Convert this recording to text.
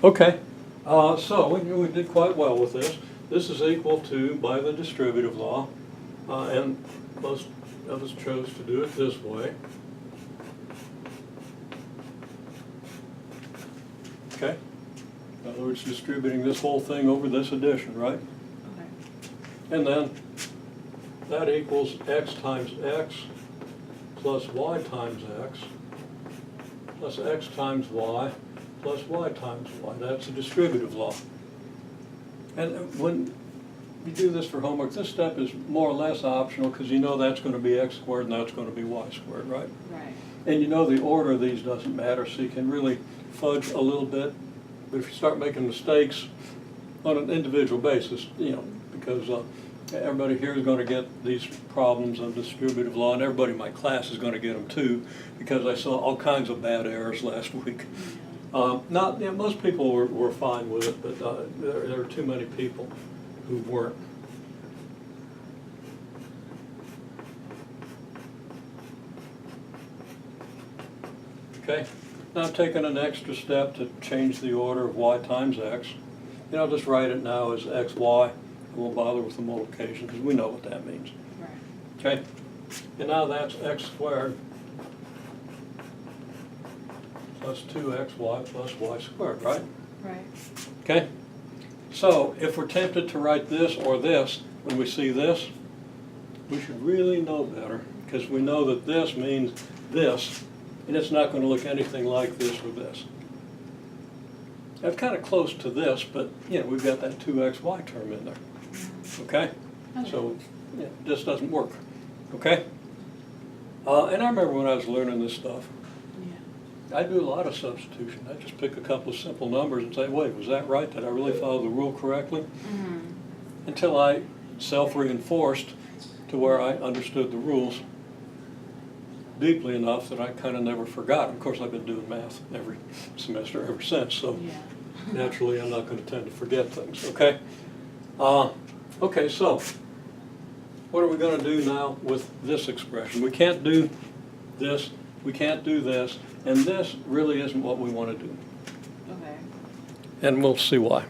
Okay, so we did quite well with this. This is equal to, by the distributive law, and most of us chose to do it this way. Okay? In other words, distributing this whole thing over this addition, right? Okay. And then that equals x times x plus y times x plus x times y plus y times y. That's a distributive law. And when you do this for homework, this step is more or less optional because you know that's going to be x squared and that's going to be y squared, right? Right. And you know the order of these doesn't matter, so you can really fudge a little bit. But if you start making mistakes on an individual basis, you know, because everybody here is going to get these problems of distributive law, and everybody in my class is going to get them too, because I saw all kinds of bad errors last week. Most people were fine with it, but there are too many people who weren't. Okay, now I'm taking an extra step to change the order of y times x. You know, just write it now as xy. We won't bother with the multiplication because we know what that means. Right. Okay, and now that's x squared plus 2xy plus y squared, right? Right. Okay, so if we're tempted to write this or this when we see this, we should really know better because we know that this means this, and it's not going to look anything like this or this. That's kind of close to this, but you know, we've got that 2xy term in there. Okay? Okay. So yeah, this doesn't work. Okay? And I remember when I was learning this stuff, Yeah. I do a lot of substitution. I just pick a couple of simple numbers and say, wait, was that right? Did I really follow the rule correctly? Mm-hmm. Until I self-reinforced to where I understood the rules deeply enough that I kind of never forgot. Of course, I've been doing math every semester ever since, so Yeah. naturally I'm not going to tend to forget things, okay? Okay, so what are we going to do now with this expression? We can't do this, we can't do this, and this really isn't what we want to do. Okay. And we'll see why.